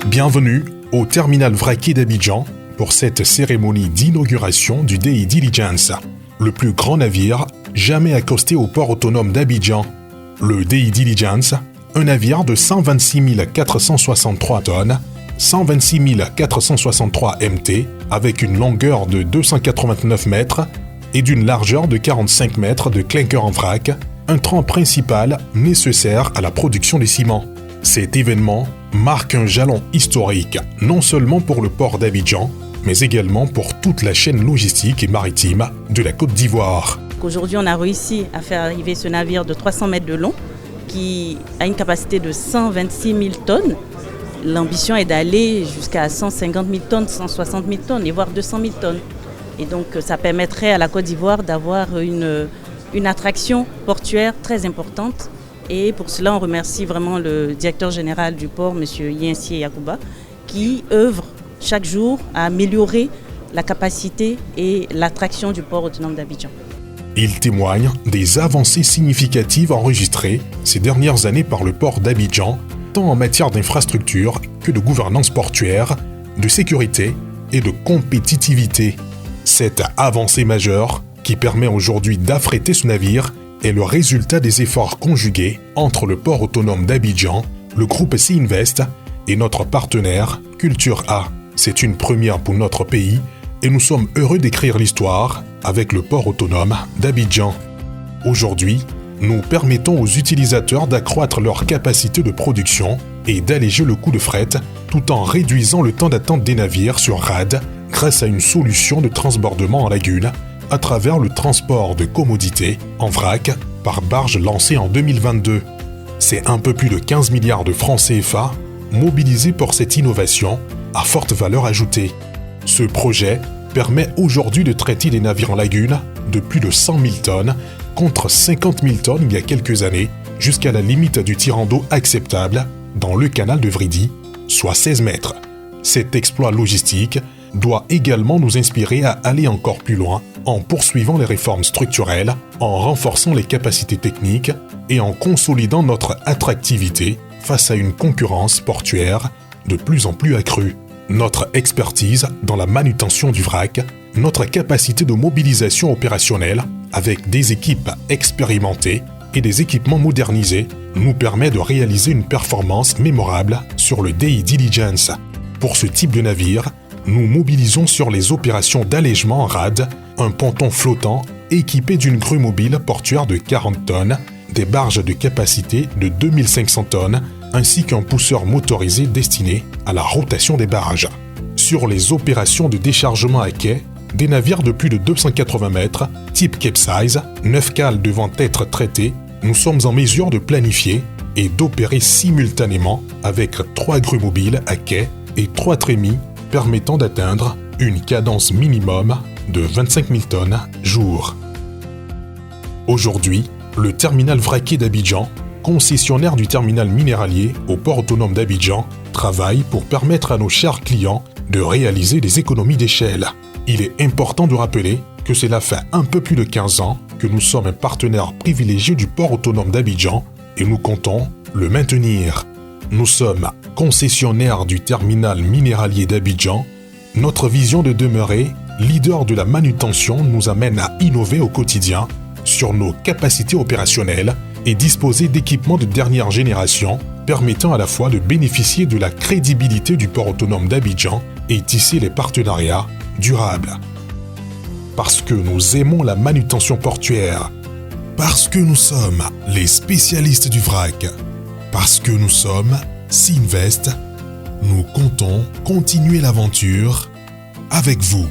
Bienvenue au terminal vraquier d'Abidjan pour cette cérémonie d'inauguration du Dei Diligence, le plus grand navire jamais accosté au port autonome d'Abidjan. Le Dei Diligence, un navire de 126 463 tonnes, 126 463 MT, avec une longueur de 289 mètres et d'une largeur de 45 mètres de clinker en vrac, un tronc principal nécessaire à la production des ciments. Cet événement marque un jalon historique, non seulement pour le port d'Abidjan, mais également pour toute la chaîne logistique et maritime de la Côte d'Ivoire. Aujourd'hui, on a réussi à faire arriver ce navire de 300 mètres de long qui a une capacité de 126 000 tonnes. L'ambition est d'aller jusqu'à 150 000 tonnes, 160 000 tonnes et voire 200 000 tonnes. Et donc, ça permettrait à la Côte d'Ivoire d'avoir une attraction portuaire très importante. Et pour cela, on remercie vraiment le directeur général du port, M. Yensi Yacouba, qui œuvre chaque jour à améliorer la capacité et l'attraction du port autonome d'Abidjan. Il témoigne des avancées significatives enregistrées ces dernières années par le port d'Abidjan, tant en matière d'infrastructure que de gouvernance portuaire, de sécurité et de compétitivité. Cette avancée majeure, qui permet aujourd'hui d'affréter ce navire, est le résultat des efforts conjugués entre le port autonome d'Abidjan, le groupe SeaInvest et notre partenaire Culture A. C'est une première pour notre pays et nous sommes heureux d'écrire l'histoire avec le port autonome d'Abidjan. Aujourd'hui, nous permettons aux utilisateurs d'accroître leur capacité de production et d'alléger le coût de fret tout en réduisant le temps d'attente des navires sur rade grâce à une solution de transbordement en lagune à travers le transport de commodités en vrac par barge lancé en 2022. C'est un peu plus de 15 milliards de francs CFA mobilisés pour cette innovation à forte valeur ajoutée. Ce projet permet aujourd'hui de traiter des navires en lagune de plus de 100 000 tonnes contre 50 000 tonnes il y a quelques années jusqu'à la limite du tirant d'eau acceptable dans le canal de Vridi, soit 16 mètres. Cet exploit logistique doit également nous inspirer à aller encore plus loin en poursuivant les réformes structurelles, en renforçant les capacités techniques et en consolidant notre attractivité face à une concurrence portuaire de plus en plus accrue. Notre expertise dans la manutention du vrac, notre capacité de mobilisation opérationnelle avec des équipes expérimentées et des équipements modernisés nous permet de réaliser une performance mémorable sur le Dei Diligence. Pour ce type de navire, nous mobilisons sur les opérations d'allègement en rade, un ponton flottant équipé d'une grue mobile portuaire de 40 tonnes, des barges de capacité de 2500 tonnes, ainsi qu'un pousseur motorisé destiné à la rotation des barges. Sur les opérations de déchargement à quai, des navires de plus de 280 mètres, type capesize, 9 cales devant être traités, nous sommes en mesure de planifier et d'opérer simultanément avec 3 grues mobiles à quai et 3 trémies permettant d'atteindre une cadence minimum de 25 000 tonnes jour. Aujourd'hui, le terminal vraquier d'Abidjan, concessionnaire du terminal minéralier au port autonome d'Abidjan, travaille pour permettre à nos chers clients de réaliser des économies d'échelle. Il est important de rappeler que cela fait un peu plus de 15 ans que nous sommes un partenaire privilégié du port autonome d'Abidjan et nous comptons le maintenir. Nous sommes concessionnaires du terminal minéralier d'Abidjan. Notre vision de demeurer leader de la manutention nous amène à innover au quotidien sur nos capacités opérationnelles et disposer d'équipements de dernière génération permettant à la fois de bénéficier de la crédibilité du port autonome d'Abidjan et tisser les partenariats durables. Parce que nous aimons la manutention portuaire, parce que nous sommes les spécialistes du vrac, parce que nous sommes SeaInvest, nous comptons continuer l'aventure avec vous.